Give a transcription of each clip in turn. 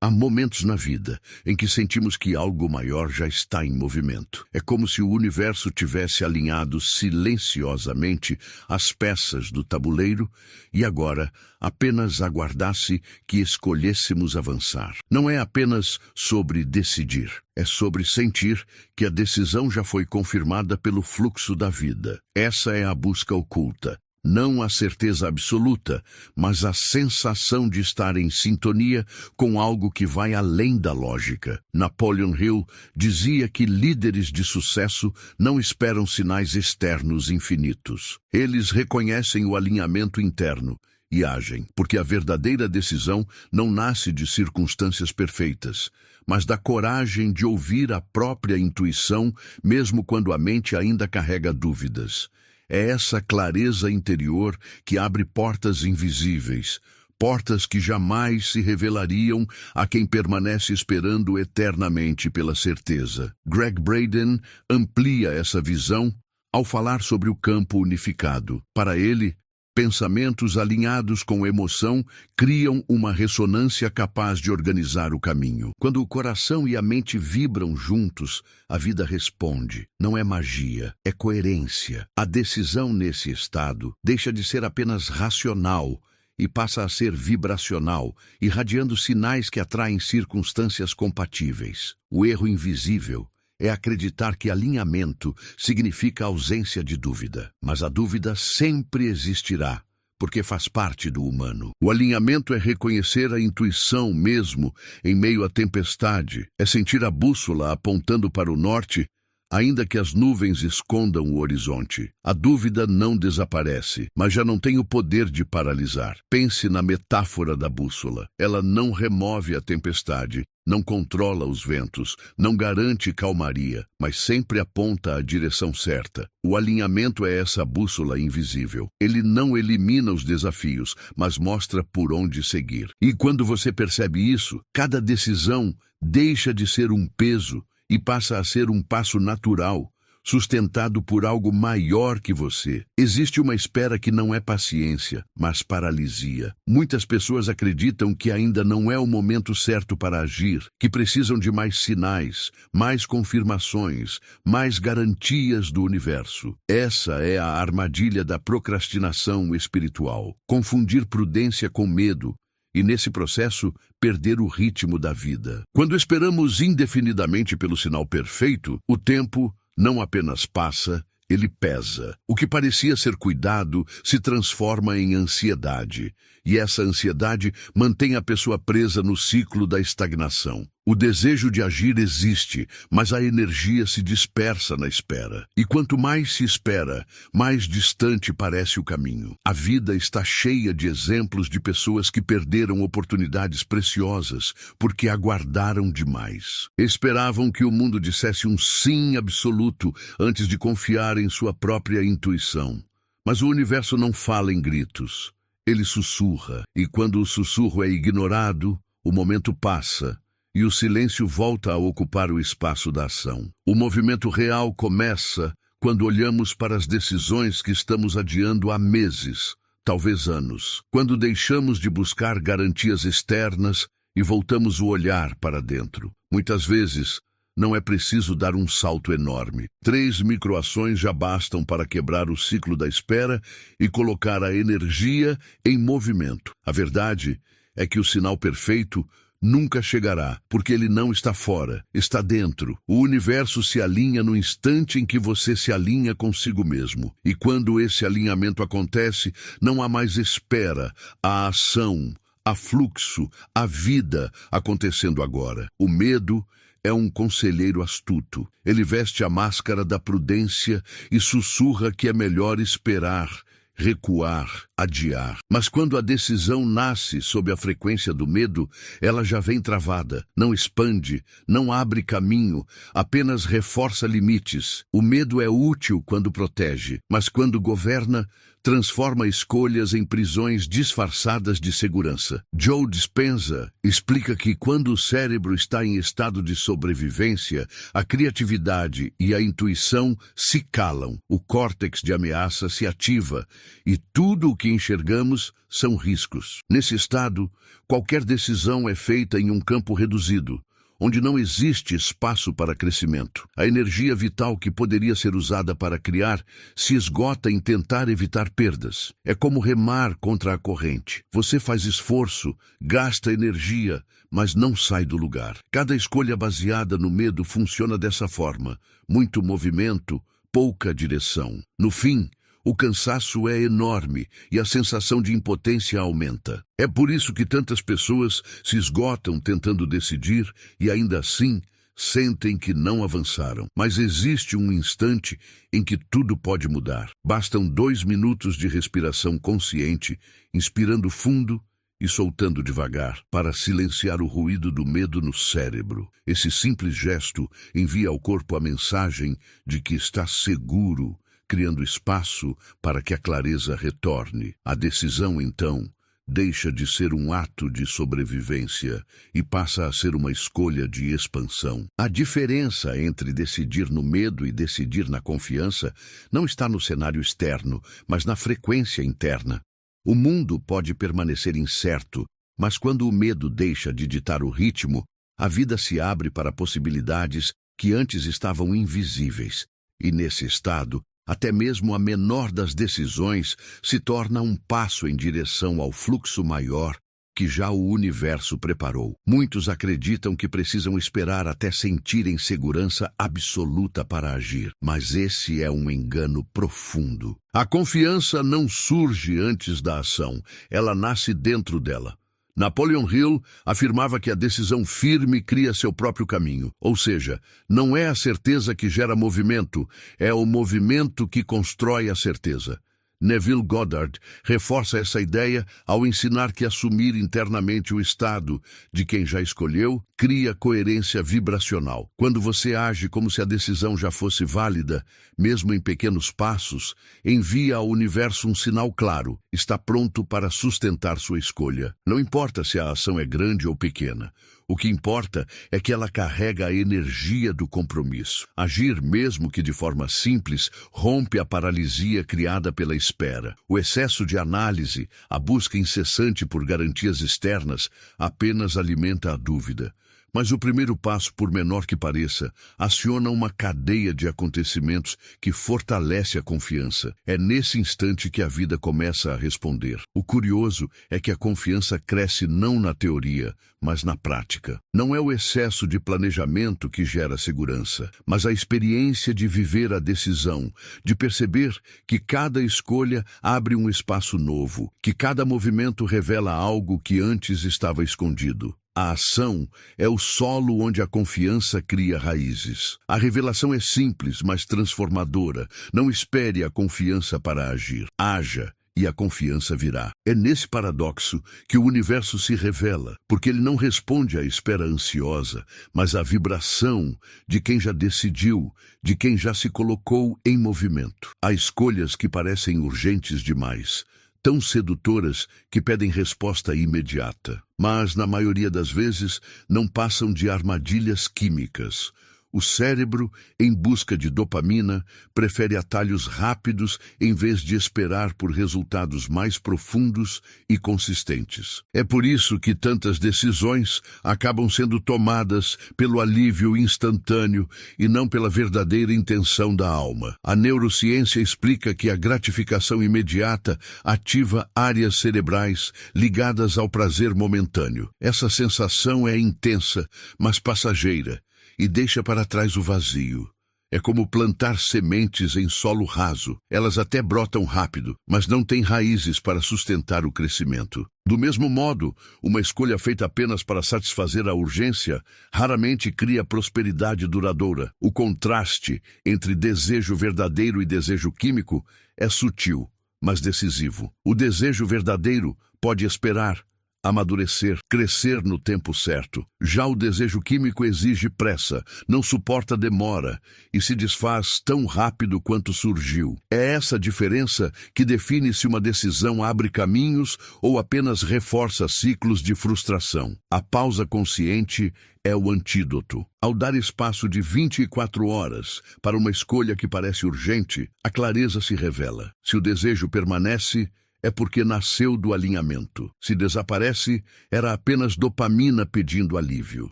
Há momentos na vida em que sentimos que algo maior já está em movimento. É como se o universo tivesse alinhado silenciosamente as peças do tabuleiro e agora apenas aguardasse que escolhêssemos avançar. Não é apenas sobre decidir, é sobre sentir que a decisão já foi confirmada pelo fluxo da vida. Essa é a busca oculta. Não a certeza absoluta, mas a sensação de estar em sintonia com algo que vai além da lógica. Napoleon Hill dizia que líderes de sucesso não esperam sinais externos infinitos. Eles reconhecem o alinhamento interno e agem, porque a verdadeira decisão não nasce de circunstâncias perfeitas, mas da coragem de ouvir a própria intuição, mesmo quando a mente ainda carrega dúvidas. É essa clareza interior que abre portas invisíveis, portas que jamais se revelariam a quem permanece esperando eternamente pela certeza. Greg Braden amplia essa visão ao falar sobre o campo unificado. Para ele, pensamentos alinhados com emoção criam uma ressonância capaz de organizar o caminho. Quando o coração e a mente vibram juntos, a vida responde. Não é magia, é coerência. A decisão nesse estado deixa de ser apenas racional e passa a ser vibracional, irradiando sinais que atraem circunstâncias compatíveis. O erro invisível é acreditar que alinhamento significa ausência de dúvida. Mas a dúvida sempre existirá, porque faz parte do humano. O alinhamento é reconhecer a intuição mesmo em meio à tempestade, é sentir a bússola apontando para o norte, ainda que as nuvens escondam o horizonte. A dúvida não desaparece, mas já não tem o poder de paralisar. Pense na metáfora da bússola. Ela não remove a tempestade, não controla os ventos, não garante calmaria, mas sempre aponta a direção certa. O alinhamento é essa bússola invisível. Ele não elimina os desafios, mas mostra por onde seguir. E quando você percebe isso, cada decisão deixa de ser um peso e passa a ser um passo natural, sustentado por algo maior que você. Existe uma espera que não é paciência, mas paralisia. Muitas pessoas acreditam que ainda não é o momento certo para agir, que precisam de mais sinais, mais confirmações, mais garantias do universo. Essa é a armadilha da procrastinação espiritual. Confundir prudência com medo, e nesse processo, perder o ritmo da vida. Quando esperamos indefinidamente pelo sinal perfeito, o tempo não apenas passa, ele pesa. O que parecia ser cuidado se transforma em ansiedade, e essa ansiedade mantém a pessoa presa no ciclo da estagnação. O desejo de agir existe, mas a energia se dispersa na espera. E quanto mais se espera, mais distante parece o caminho. A vida está cheia de exemplos de pessoas que perderam oportunidades preciosas porque aguardaram demais. Esperavam que o mundo dissesse um sim absoluto antes de confiar em sua própria intuição. Mas o universo não fala em gritos. Ele sussurra, e quando o sussurro é ignorado, o momento passa e o silêncio volta a ocupar o espaço da ação. O movimento real começa quando olhamos para as decisões que estamos adiando há meses, talvez anos. Quando deixamos de buscar garantias externas e voltamos o olhar para dentro. Muitas vezes, não é preciso dar um salto enorme. 3 microações já bastam para quebrar o ciclo da espera e colocar a energia em movimento. A verdade é que o sinal perfeito nunca chegará, porque ele não está fora, está dentro. O universo se alinha no instante em que você se alinha consigo mesmo. E quando esse alinhamento acontece, não há mais espera, há ação, há fluxo, há vida acontecendo agora. O medo é um conselheiro astuto. Ele veste a máscara da prudência e sussurra que é melhor esperar, recuar, adiar. Mas quando a decisão nasce sob a frequência do medo, ela já vem travada, não expande, não abre caminho, apenas reforça limites. O medo é útil quando protege, mas quando governa, transforma escolhas em prisões disfarçadas de segurança. Joe Dispenza explica que quando o cérebro está em estado de sobrevivência, a criatividade e a intuição se calam, o córtex de ameaça se ativa e tudo o que que enxergamos são riscos. Nesse estado, qualquer decisão é feita em um campo reduzido, onde não existe espaço para crescimento. A energia vital que poderia ser usada para criar se esgota em tentar evitar perdas. É como remar contra a corrente. Você faz esforço, gasta energia, mas não sai do lugar. Cada escolha baseada no medo funciona dessa forma. Muito movimento, pouca direção. No fim, o cansaço é enorme e a sensação de impotência aumenta. É por isso que tantas pessoas se esgotam tentando decidir e ainda assim sentem que não avançaram. Mas existe um instante em que tudo pode mudar. Bastam 2 minutos de respiração consciente, inspirando fundo e soltando devagar, para silenciar o ruído do medo no cérebro. Esse simples gesto envia ao corpo a mensagem de que está seguro, criando espaço para que a clareza retorne. A decisão, então, deixa de ser um ato de sobrevivência e passa a ser uma escolha de expansão. A diferença entre decidir no medo e decidir na confiança não está no cenário externo, mas na frequência interna. O mundo pode permanecer incerto, mas quando o medo deixa de ditar o ritmo, a vida se abre para possibilidades que antes estavam invisíveis. E nesse estado, até mesmo a menor das decisões se torna um passo em direção ao fluxo maior que já o universo preparou. Muitos acreditam que precisam esperar até sentirem segurança absoluta para agir, mas esse é um engano profundo. A confiança não surge antes da ação, ela nasce dentro dela. Napoleon Hill afirmava que a decisão firme cria seu próprio caminho, ou seja, não é a certeza que gera movimento, é o movimento que constrói a certeza. Neville Goddard reforça essa ideia ao ensinar que assumir internamente o estado de quem já escolheu cria coerência vibracional. Quando você age como se a decisão já fosse válida, mesmo em pequenos passos, envia ao universo um sinal claro, está pronto para sustentar sua escolha. Não importa se a ação é grande ou pequena. O que importa é que ela carrega a energia do compromisso. Agir, mesmo que de forma simples, rompe a paralisia criada pela espera. O excesso de análise, a busca incessante por garantias externas, apenas alimenta a dúvida. Mas o primeiro passo, por menor que pareça, aciona uma cadeia de acontecimentos que fortalece a confiança. É nesse instante que a vida começa a responder. O curioso é que a confiança cresce não na teoria, mas na prática. Não é o excesso de planejamento que gera segurança, mas a experiência de viver a decisão, de perceber que cada escolha abre um espaço novo, que cada movimento revela algo que antes estava escondido. A ação é o solo onde a confiança cria raízes. A revelação é simples, mas transformadora. Não espere a confiança para agir. Haja e a confiança virá. É nesse paradoxo que o universo se revela, porque ele não responde à espera ansiosa, mas à vibração de quem já decidiu, de quem já se colocou em movimento. Há escolhas que parecem urgentes demais, tão sedutoras que pedem resposta imediata, mas, na maioria das vezes, não passam de armadilhas químicas. O cérebro, em busca de dopamina, prefere atalhos rápidos em vez de esperar por resultados mais profundos e consistentes. É por isso que tantas decisões acabam sendo tomadas pelo alívio instantâneo e não pela verdadeira intenção da alma. A neurociência explica que a gratificação imediata ativa áreas cerebrais ligadas ao prazer momentâneo. Essa sensação é intensa, mas passageira, e deixa para trás o vazio. É como plantar sementes em solo raso. Elas até brotam rápido, mas não têm raízes para sustentar o crescimento. Do mesmo modo, uma escolha feita apenas para satisfazer a urgência raramente cria prosperidade duradoura. O contraste entre desejo verdadeiro e desejo químico é sutil, mas decisivo. O desejo verdadeiro pode esperar, amadurecer, crescer no tempo certo. Já o desejo químico exige pressa, não suporta demora e se desfaz tão rápido quanto surgiu. É essa diferença que define se uma decisão abre caminhos ou apenas reforça ciclos de frustração. A pausa consciente é o antídoto. Ao dar espaço de 24 horas para uma escolha que parece urgente, a clareza se revela. Se o desejo permanece, é porque nasceu do alinhamento. Se desaparece, era apenas dopamina pedindo alívio.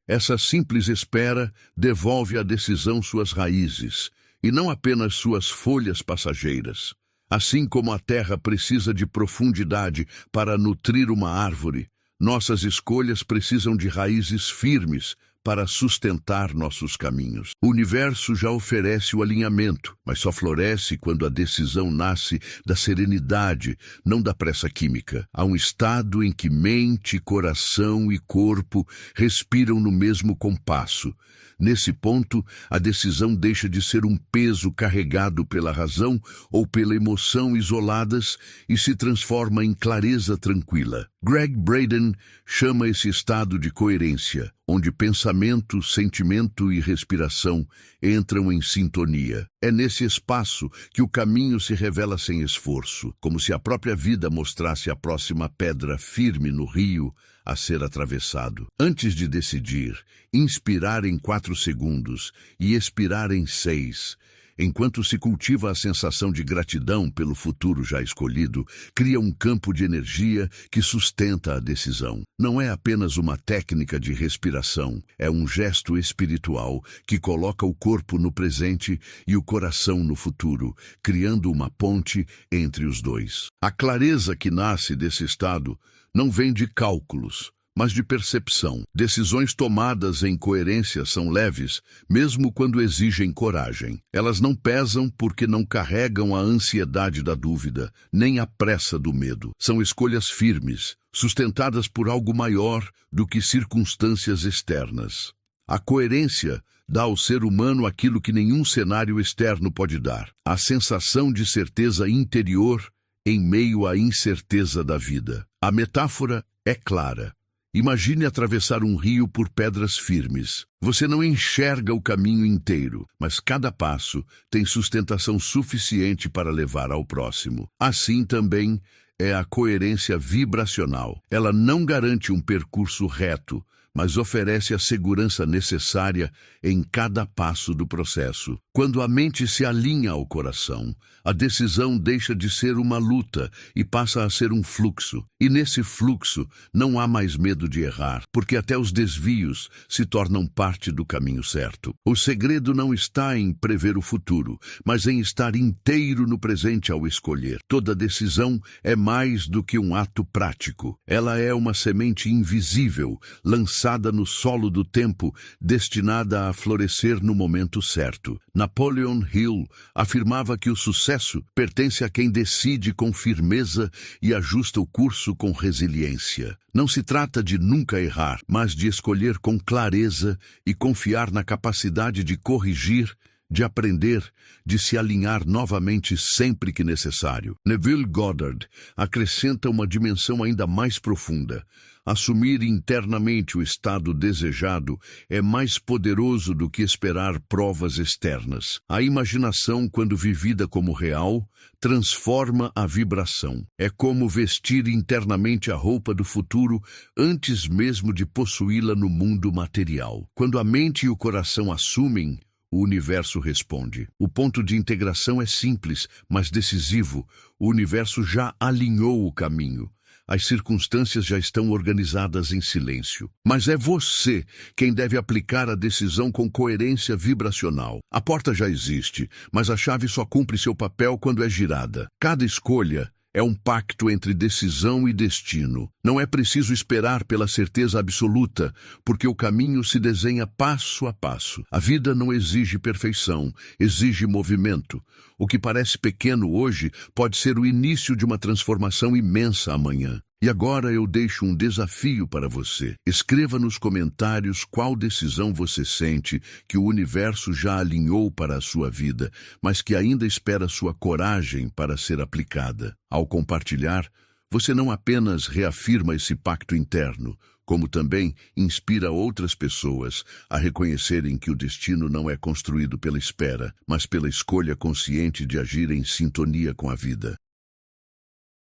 Essa simples espera devolve à decisão suas raízes, e não apenas suas folhas passageiras. Assim como a terra precisa de profundidade para nutrir uma árvore, nossas escolhas precisam de raízes firmes para sustentar nossos caminhos. O universo já oferece o alinhamento, mas só floresce quando a decisão nasce da serenidade, não da pressa química. Há um estado em que mente, coração e corpo respiram no mesmo compasso. Nesse ponto, a decisão deixa de ser um peso carregado pela razão ou pela emoção isoladas e se transforma em clareza tranquila. Greg Braden chama esse estado de coerência, onde pensamento, sentimento e respiração entram em sintonia. É nesse espaço que o caminho se revela sem esforço, como se a própria vida mostrasse a próxima pedra firme no rio a ser atravessado. Antes de decidir, inspirar em 4 segundos e expirar em 6, enquanto se cultiva a sensação de gratidão pelo futuro já escolhido, cria um campo de energia que sustenta a decisão. Não é apenas uma técnica de respiração, é um gesto espiritual que coloca o corpo no presente e o coração no futuro, criando uma ponte entre os dois. A clareza que nasce desse estado não vem de cálculos, mas de percepção. Decisões tomadas em coerência são leves, mesmo quando exigem coragem. Elas não pesam porque não carregam a ansiedade da dúvida, nem a pressa do medo. São escolhas firmes, sustentadas por algo maior do que circunstâncias externas. A coerência dá ao ser humano aquilo que nenhum cenário externo pode dar: a sensação de certeza interior em meio à incerteza da vida. A metáfora é clara. Imagine atravessar um rio por pedras firmes. Você não enxerga o caminho inteiro, mas cada passo tem sustentação suficiente para levar ao próximo. Assim também é a coerência vibracional. Ela não garante um percurso reto, mas oferece a segurança necessária em cada passo do processo. Quando a mente se alinha ao coração, a decisão deixa de ser uma luta e passa a ser um fluxo. E nesse fluxo não há mais medo de errar, porque até os desvios se tornam parte do caminho certo. O segredo não está em prever o futuro, mas em estar inteiro no presente ao escolher. Toda decisão é mais do que um ato prático. Ela é uma semente invisível, lançada no solo do tempo, destinada a florescer no momento certo. Napoleon Hill afirmava que o sucesso pertence a quem decide com firmeza e ajusta o curso com resiliência. Não se trata de nunca errar, mas de escolher com clareza e confiar na capacidade de corrigir, de aprender, de se alinhar novamente sempre que necessário. Neville Goddard acrescenta uma dimensão ainda mais profunda. Assumir internamente o estado desejado é mais poderoso do que esperar provas externas. A imaginação, quando vivida como real, transforma a vibração. É como vestir internamente a roupa do futuro antes mesmo de possuí-la no mundo material. Quando a mente e o coração assumem, o universo responde. O ponto de integração é simples, mas decisivo. O universo já alinhou o caminho. As circunstâncias já estão organizadas em silêncio. Mas é você quem deve aplicar a decisão com coerência vibracional. A porta já existe, mas a chave só cumpre seu papel quando é girada. Cada escolha é um pacto entre decisão e destino. Não é preciso esperar pela certeza absoluta, porque o caminho se desenha passo a passo. A vida não exige perfeição, exige movimento. O que parece pequeno hoje pode ser o início de uma transformação imensa amanhã. E agora eu deixo um desafio para você. Escreva nos comentários qual decisão você sente que o universo já alinhou para a sua vida, mas que ainda espera sua coragem para ser aplicada. Ao compartilhar, você não apenas reafirma esse pacto interno, como também inspira outras pessoas a reconhecerem que o destino não é construído pela espera, mas pela escolha consciente de agir em sintonia com a vida.